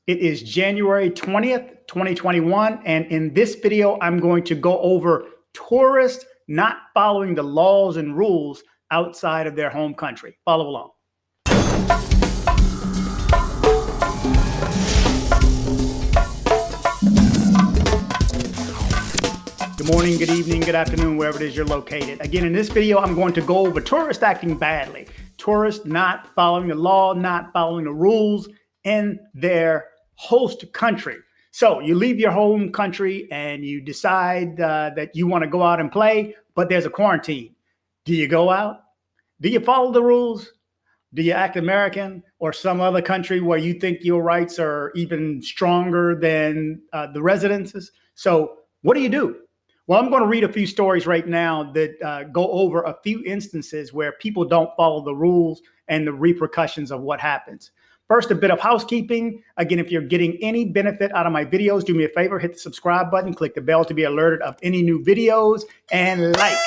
It is January 20th, 2021, and in this video, I'm going to go over tourists not following the laws and rules outside of their home country. Follow along. Good morning, good evening, good afternoon, wherever it is you're located. Again, in this video, I'm going to go over tourists acting badly. Tourists not following the law, not following the rules in their host country. So you leave your home country and you decide that you want to go out and play, but there's a quarantine. Do you go out? Do you follow the rules? Do you act American or some other country where you think your rights are even stronger than the residents'? So what do you do? Well, I'm going to read a few stories right now that go over a few instances where people don't follow the rules and the repercussions of what happens. First, a bit of housekeeping. Again, if you're getting any benefit out of my videos, do me a favor, hit the subscribe button, click the bell to be alerted of any new videos, and like.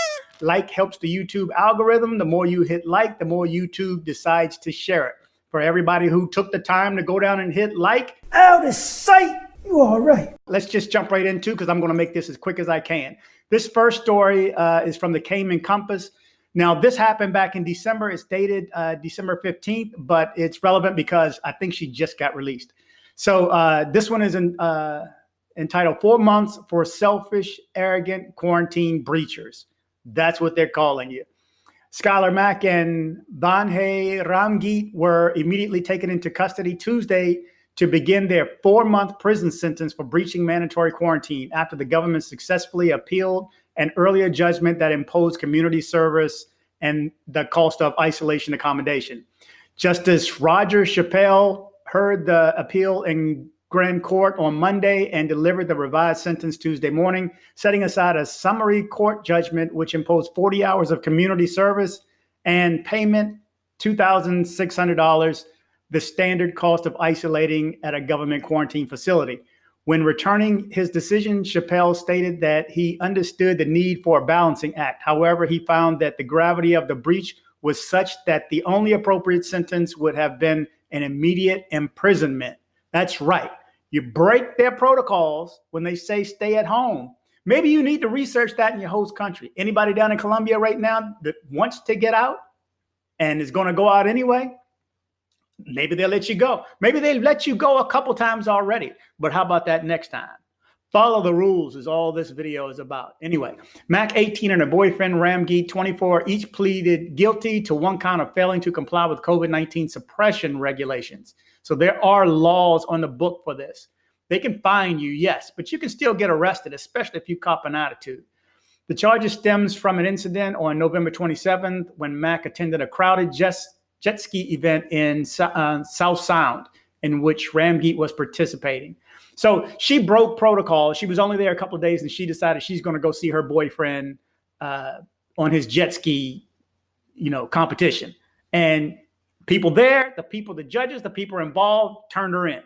Like helps the YouTube algorithm. The more you hit like, the more YouTube decides to share it. For everybody who took the time to go down and hit like, out of sight, you all right. Let's just jump right into, because I'm going to make this as quick as I can. This first story is from the Cayman Compass. Now, this happened back in December. It's dated December 15th, but it's relevant because I think she just got released. So this one is entitled 4 Months for Selfish, Arrogant Quarantine Breachers. That's what they're calling you. Skylar Mack and Otto Warmbier were immediately taken into custody Tuesday to begin their 4-month prison sentence for breaching mandatory quarantine after the government successfully appealed an earlier judgment that imposed community service and the cost of isolation accommodation. Justice Roger Chappelle heard the appeal in Grand Court on Monday and delivered the revised sentence Tuesday morning, setting aside a summary court judgment which imposed 40 hours of community service and payment $2,600, the standard cost of isolating at a government quarantine facility. When returning his decision, Chappelle stated that he understood the need for a balancing act. However, he found that the gravity of the breach was such that the only appropriate sentence would have been an immediate imprisonment. That's right. You break their protocols when they say stay at home. Maybe you need to research that in your host country. Anybody down in Colombia right now that wants to get out and is going to go out anyway, maybe they'll let you go. Maybe they've let you go a couple times already. But how about that next time? Follow the rules is all this video is about. Anyway, Mac, 18, and her boyfriend, Warmbier, 24, each pleaded guilty to one count of failing to comply with COVID-19 suppression regulations. So there are laws on the book for this. They can fine you, yes, but you can still get arrested, especially if you cop an attitude. The charges stems from an incident on November 27th when Mac attended a crowded jet ski event in South Sound in which Warmbier was participating. So she broke protocol. She was only there a couple of days and she decided she's going to go see her boyfriend on his jet ski, competition. And people there, the judges, the people involved turned her in.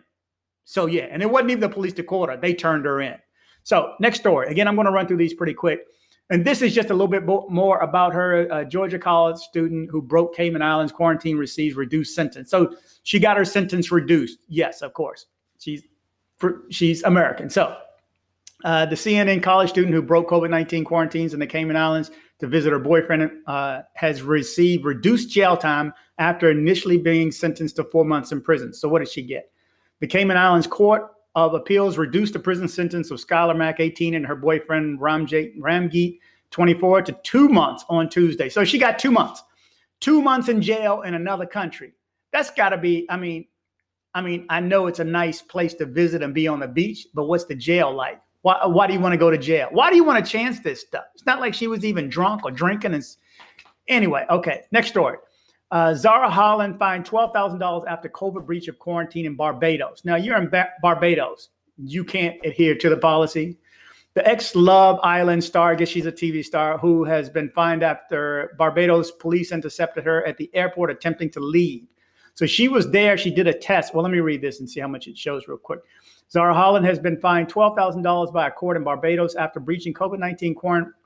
So yeah, and it wasn't even the police to court her. They turned her in. So next story. Again, I'm going to run through these pretty quick. And this is just a little bit more about her. A Georgia college student who broke Cayman Islands quarantine receives reduced sentence. So she got her sentence reduced. Yes, of course. She's American. So the CNN college student who broke COVID-19 quarantines in the Cayman Islands to visit her boyfriend has received reduced jail time after initially being sentenced to 4 months in prison. So what did she get? The Cayman Islands Court of Appeals reduced the prison sentence of Skylar Mack, 18, and her boyfriend, Warmbier, 24, to 2 months on Tuesday. So she got 2 months. 2 months in jail in another country. That's got to be, I know it's a nice place to visit and be on the beach, but what's the jail like? Why do you want to go to jail? Why do you want to chance this stuff? It's not like she was even drunk or drinking. Anyway, okay, next story. Sara Holland fined $12,000 after COVID breach of quarantine in Barbados. Now, you're in Barbados. You can't adhere to the policy. The ex-Love Island star, I guess she's a TV star, who has been fined after Barbados police intercepted her at the airport attempting to leave. So she was there. She did a test. Well, let me read this and see how much it shows real quick. Sara Holland has been fined $12,000 by a court in Barbados after breaching COVID-19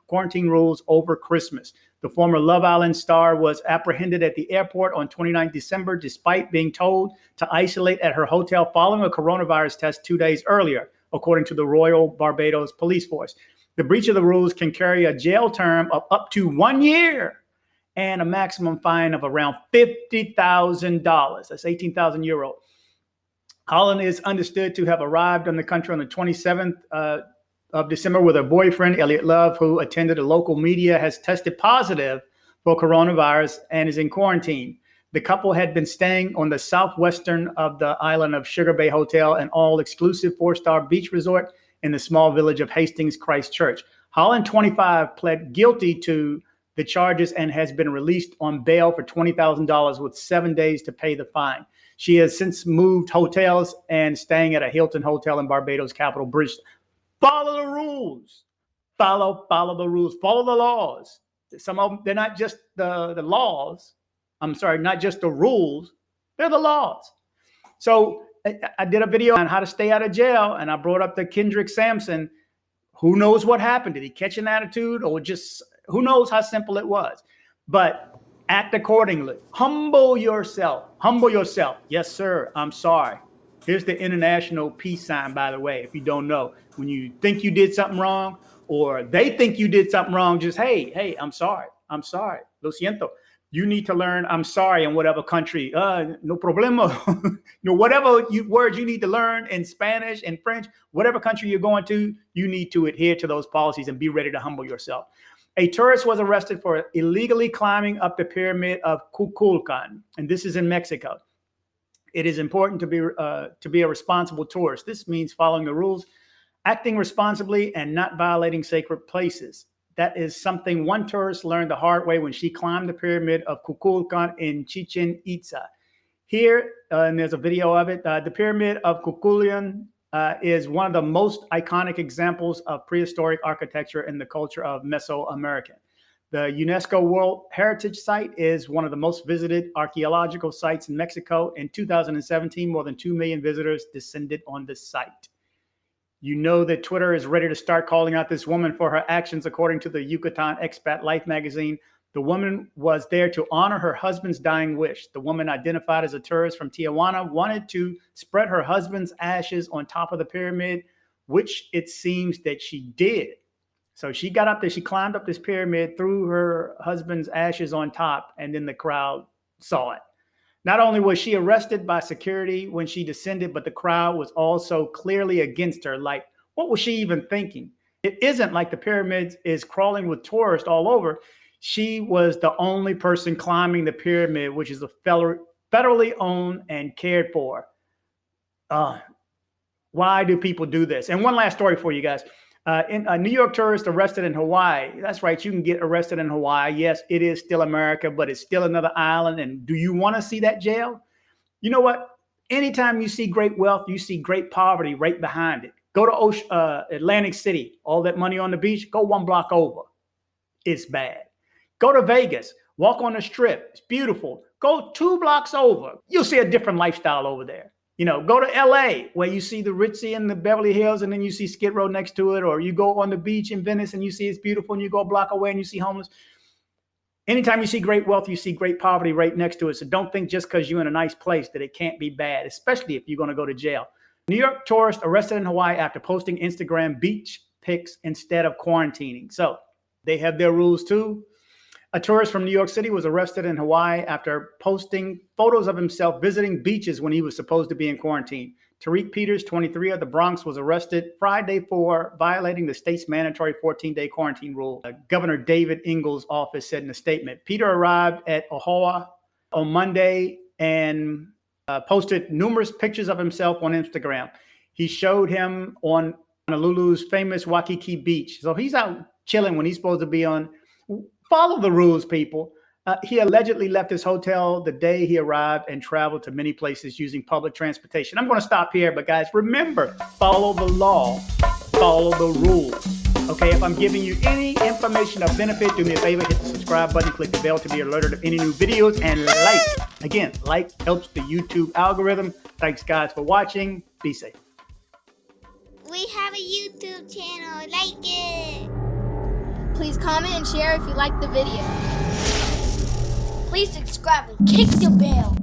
quarantine rules over Christmas. The former Love Island star was apprehended at the airport on 29 December, despite being told to isolate at her hotel following a coronavirus test 2 days earlier, according to the Royal Barbados Police Force. The breach of the rules can carry a jail term of up to 1 year and a maximum fine of around $50,000. That's 18,000 euros. Holland is understood to have arrived in the country on the 27th of December with her boyfriend, Elliot Love, who attended a local media, has tested positive for coronavirus and is in quarantine. The couple had been staying on the southwestern of the island of Sugar Bay Hotel, an all-exclusive 4-star beach resort in the small village of Hastings, Christchurch. Holland, 25, pled guilty to the charges and has been released on bail for $20,000 with 7 days to pay the fine. She has since moved hotels and staying at a Hilton hotel in Barbados' capital, Bristol. Follow the rules. Follow the rules. Follow the laws. Some of them, they're not just the laws. I'm sorry, not just the rules. They're the laws. So I did a video on how to stay out of jail, and I brought up the Kendrick Sampson. Who knows what happened? Did he catch an attitude, or just who knows how simple it was? But act accordingly. Humble yourself. Humble yourself. Yes, sir. I'm sorry. Here's the international peace sign, by the way, if you don't know. When you think you did something wrong, or they think you did something wrong, just, hey, I'm sorry. I'm sorry. Lo siento. You need to learn I'm sorry in whatever country. No problema. Whatever words you need to learn in Spanish and French, whatever country you're going to, you need to adhere to those policies and be ready to humble yourself. A tourist was arrested for illegally climbing up the pyramid of Kukulkan, and this is in Mexico. It is important to be a responsible tourist. This means following the rules, acting responsibly, and not violating sacred places. That is something one tourist learned the hard way when she climbed the pyramid of Kukulkan in Chichen Itza. Here, and there's a video of it, the pyramid of Kukulkan is one of the most iconic examples of prehistoric architecture in the culture of Mesoamerica. The UNESCO World Heritage Site is one of the most visited archaeological sites in Mexico. In 2017, more than 2 million visitors descended on the site. You know that Twitter is ready to start calling out this woman for her actions, according to the Yucatan Expat Life magazine. The woman was there to honor her husband's dying wish. The woman, identified as a tourist from Tijuana, wanted to spread her husband's ashes on top of the pyramid, which it seems that she did. So she got up there, she climbed up this pyramid, threw her husband's ashes on top, and then the crowd saw it. Not only was she arrested by security when she descended, but the crowd was also clearly against her. Like, what was she even thinking? It isn't like the pyramid is crawling with tourists all over. She was the only person climbing the pyramid, which is a federally owned and cared for. Why do people do this? And one last story for you guys. A New York tourist arrested in Hawaii. That's right. You can get arrested in Hawaii. Yes, it is still America, but it's still another island. And do you want to see that jail? You know what? Anytime you see great wealth, you see great poverty right behind it. Go to Atlantic City, all that money on the beach, go 1 block over. It's bad. Go to Vegas, walk on the strip. It's beautiful. Go 2 blocks over. You'll see a different lifestyle over there. Go to LA, where you see the Ritzy and the Beverly Hills, and then you see Skid Row next to it, or you go on the beach in Venice and you see it's beautiful, and you go a block away and you see homeless. Anytime you see great wealth, you see great poverty right next to it. So don't think just because you're in a nice place that it can't be bad, especially if you're going to go to jail. New York tourist arrested in Hawaii after posting Instagram beach pics instead of quarantining. So they have their rules too. A tourist from New York City was arrested in Hawaii after posting photos of himself visiting beaches when he was supposed to be in quarantine. Tariq Peters, 23, of the Bronx, was arrested Friday for violating the state's mandatory 14-day quarantine rule. Governor David Ingles' office said in a statement. Peter arrived at Oahu on Monday and posted numerous pictures of himself on Instagram. He showed him on Honolulu's famous Waikiki Beach. So he's out chilling when he's supposed to be on. Follow the rules, people. He allegedly left his hotel the day he arrived and traveled to many places using public transportation. I'm going to stop here, but guys, remember, follow the law, follow the rules. Okay, if I'm giving you any information of benefit, do me a favor, hit the subscribe button, click the bell to be alerted of any new videos, and like. Again, like helps the YouTube algorithm. Thanks, guys, for watching. Be safe. We have a YouTube channel. Like it. Please comment and share if you liked the video. Please subscribe and kick the bell.